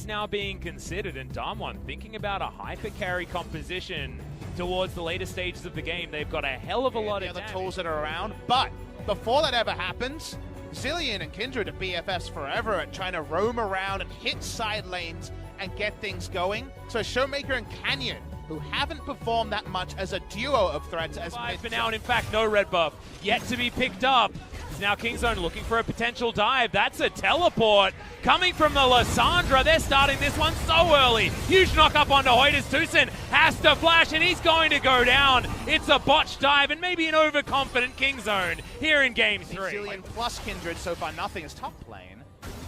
now being considered, and Damwon thinking about a hyper carry composition towards the later stages of the game. They've got a hell of a lot of other damage. tools that are around, but before that ever happens, Zilean and Kindred are BFFs forever at trying to roam around and hit side lanes and get things going. So Showmaker and Kennen, who haven't performed that much as a duo of threats as mid for now, and in fact, no red buff yet to be picked up. It's now Kingzone looking for a potential dive. That's a teleport coming from the Lysandra. They're starting this one so early. Huge knock up onto Hoyt as Tucson has to flash, and he's going to go down. It's a botched dive and maybe an overconfident Kingzone here in game 3. Zilean plus Kindred, so far nothing is top lane.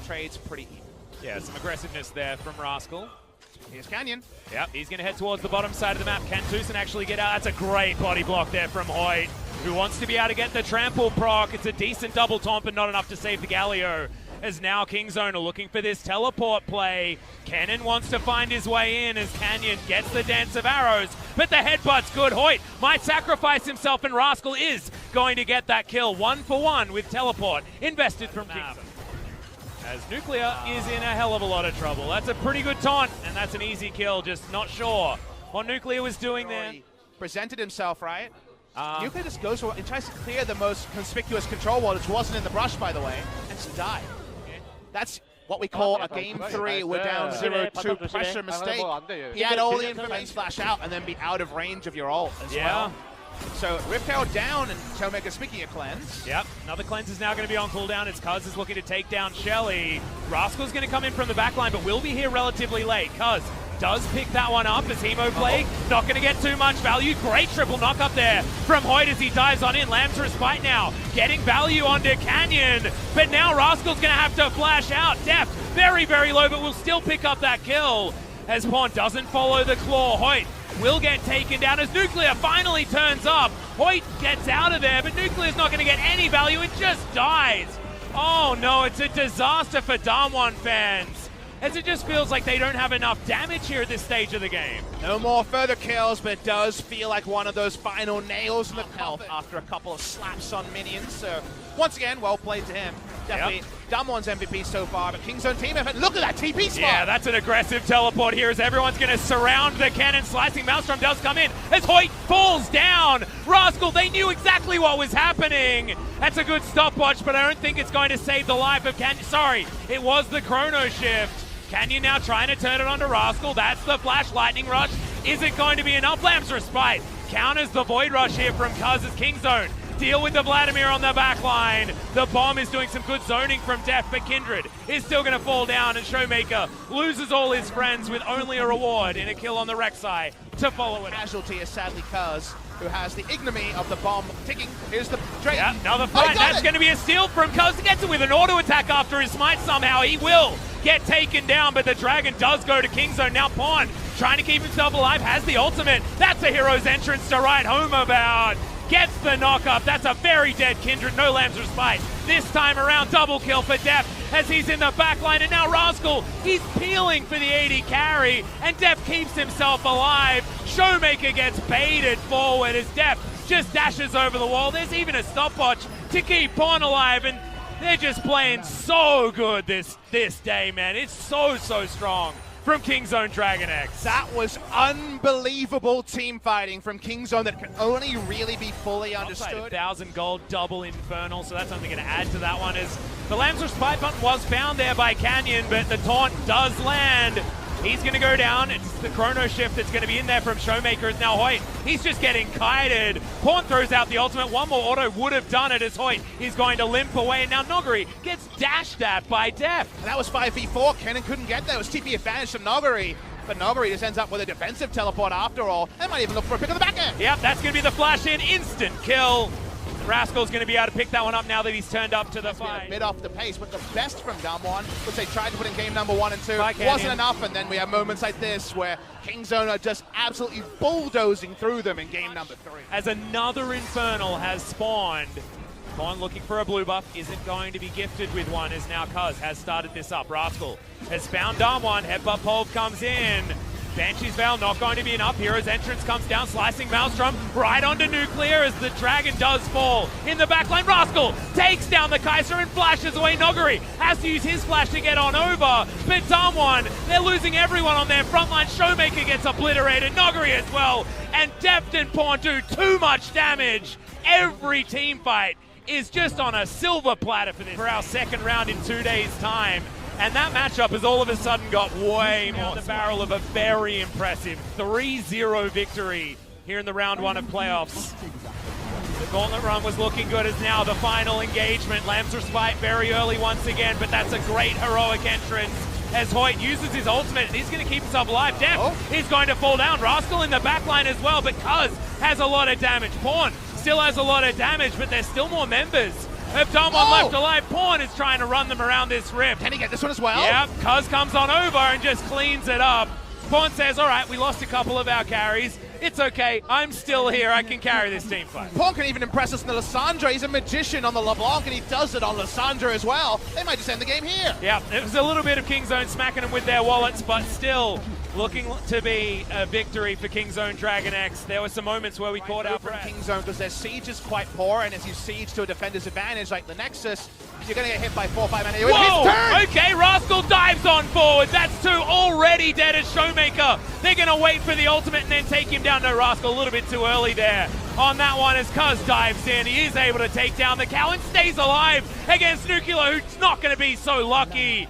Trades pretty even. Yeah, some aggressiveness there from Rascal. Here's Kennen. Yep, he's going to head towards the bottom side of the map. Can Tucson actually get out? That's a great body block there from Hoyt, who wants to be able to get the trample proc. It's a decent double taunt, but not enough to save the Galio. As now Kingzone are looking for this teleport play. Kennen wants to find his way in as Kennen gets the dance of arrows, but the headbutt's good. Hoyt might sacrifice himself, and Rascal is going to get that kill. 1-for-1 with teleport invested from Kingzone. As Nuclear is in a hell of a lot of trouble. That's a pretty good taunt, and that's an easy kill. Just not sure what Nuclear was doing there. Presented himself, right? Nuclear just goes for and tries to clear the most conspicuous control wall, which wasn't in the brush, by the way, and just died. Yeah. That's what we call a game 3. We're down 0-2 pressure mistake. He had all the information flash out and then be out of range of your ult as well. So Riptail down, and Showmaker speaking of cleanse. Yep, another cleanse is now going to be on cooldown as Cuz is looking to take down Shelly. Rascal's going to come in from the backline, but will be here relatively late. Cuz does pick that one up as Hemo Plague. Not going to get too much value. Great triple knock up there from Hoyt as he dives on in. Lamb's Respite now getting value onto Kennen, but now Rascal's going to have to flash out. Def very, very low, but will still pick up that kill as Pawn doesn't follow the claw. Hoyt will get taken down as Nuclear finally turns up. Hoyt gets out of there, but Nuclear's not going to get any value. It just dies. Oh no, it's a disaster for Damwon fans, as it just feels like they don't have enough damage here at this stage of the game. No more further kills, but it does feel like one of those final nails in the health after a couple of slaps on minions. So once again, well played to him. Definitely Damwon's MVP so far, but Kingzone team effort. Look at that TP spot! Yeah, that's an aggressive teleport here as everyone's going to surround the Kennen. Slicing Maelstrom does come in as Hoyt falls down. Rascal, they knew exactly what was happening. That's a good stopwatch, but I don't think it's going to save the life of Kennen. Sorry, it was the chrono shift. Kennen now trying to turn it onto Rascal. That's the flash lightning rush. Is it going to be enough? Lamb's Respite counters the void rush here from Cuz's Kingzone. Deal with the Vladimir on the back line. The bomb is doing some good zoning from Def, but Kindred is still going to fall down, and Showmaker loses all his friends with only a reward in a kill on the Rek'Sai to follow it. Casualty is sadly Cuz, who has the ignominy of the bomb ticking. Here's the Drake. Yeah, another fight. That's going to be a steal from Cuz. He gets it with an auto attack after his smite somehow. He will get taken down, but the dragon does go to Kingzone. Now Pawn trying to keep himself alive, has the ultimate. That's a hero's entrance to write home about. Gets the knock up. That's a very dead Kindred. No Lamb's Respite. This time around, double kill for Def as he's in the back line. And now Rascal, he's peeling for the 80 carry, and Def keeps himself alive. Showmaker gets baited forward as Def just dashes over the wall. There's even a stopwatch to keep Pawn alive, and they're just playing so good this day, man. It's so strong from Kingzone Dragon X. That was unbelievable team fighting from Kingzone that can only really be fully understood. 1,000 gold double Infernal, so that's only going to add to that one. As the Lamb's Respite button was found there by Kennen, but the taunt does land. He's going to go down. It's the chrono shift that's going to be in there from Showmaker. It's now Hoyt. He's just getting kited. Pawn throws out the ultimate. One more auto would have done it as Hoyt is going to limp away. And now Nuguri gets dashed at by Def. And that was 5v4. Kennen couldn't get there. It was TP advantage from Nuguri. But Nuguri just ends up with a defensive teleport after all. They might even look for a pick of the back end. Yep, that's going to be the flash in. Instant kill. Rascal's going to be able to pick that one up now that he's turned up to the fight. A bit off the pace, but the best from Damwon, which they tried to put in game number 1 and 2, wasn't enough, and then we have moments like this where Kingzone are just absolutely bulldozing through them in game number 3. As another Infernal has spawned, Pawn looking for a blue buff, isn't going to be gifted with one, as now Cuz has started this up. Rascal has found Damwon, headbutt pole comes in. Banshee's Veil not going to be enough. Hero's entrance comes down, slicing Maelstrom right onto Nuclear as the Dragon does fall. In the backline, Rascal takes down the Kaiser and flashes away Nuguri. Has to use his flash to get on over, but Damwon, they're losing everyone on their frontline. Showmaker gets obliterated, Nuguri as well, and Deft and Pawn do too much damage. Every team fight is just on a silver platter for our second round in 2 days' time. And that matchup has all of a sudden got way more the barrel of a very impressive 3-0 victory here in the round one of playoffs. The gauntlet run was looking good as now the final engagement. Lamb's Respite very early once again, but that's a great heroic entrance as Hoyt uses his ultimate and he's going to keep himself alive. Deft is going to fall down. Rascal in the backline as well, but Cuz has a lot of damage. Pawn still has a lot of damage, but there's still more members of Damwon left alive. Pawn is trying to run them around this rift. Can he get this one as well? Yep, Cuz comes on over and just cleans it up. Pawn says, all right, we lost a couple of our carries. It's okay, I'm still here, I can carry this team fight. Pawn can even impress us in the Lissandra. He's a magician on the LeBlanc, and he does it on Lissandra as well. They might just end the game here. Yeah, it was a little bit of Kingzone smacking them with their wallets, but still looking to be a victory for Kingzone Dragon X. There were some moments where we caught our breath. Kingzone, because their siege is quite poor, and as you siege to a defender's advantage like the Nexus, you're going to get hit by 4 or 5 enemies. Whoa! Okay, Rascal dives on forward. That's 2 already dead as Showmaker. They're going to wait for the ultimate and then take him down. No, Rascal a little bit too early there on that one as Cuz dives in. He is able to take down the cow and stays alive against Nuclear, who's not going to be so lucky.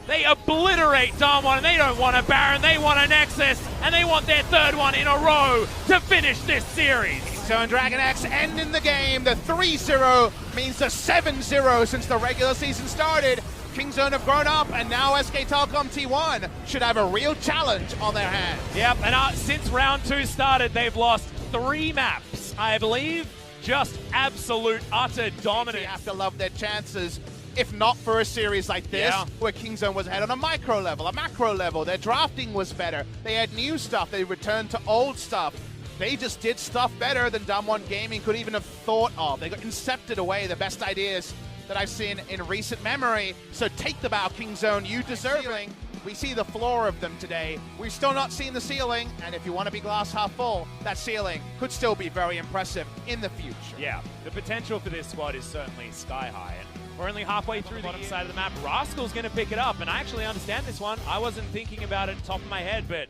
They obliterate Damwon, and they don't want a Baron, they want a Nexus, and they want their 3rd one in a row to finish this series. So Dragon X ending the game. The 3-0 means the 7-0 since the regular season started. Kingzone have grown up, and now SK Telecom T1 should have a real challenge on their hands. Yep, and since round 2 started, they've lost 3 maps, I believe. Just absolute, utter dominance. They have to love their chances. If not for a series like this, where Kingzone was ahead on a micro level, a macro level, their drafting was better. They had new stuff, they returned to old stuff. They just did stuff better than Damwon Gaming could even have thought of. They got incepted away the best ideas that I've seen in recent memory. So take the bow, Kingzone, you deserve it. We see the floor of them today. We've still not seen the ceiling, and if you want to be glass half full, that ceiling could still be very impressive in the future. Yeah, the potential for this squad is certainly sky high. And we're only halfway through the bottom side of the map. Rascal's going to pick it up, and I actually understand this one. I wasn't thinking about it top of my head, but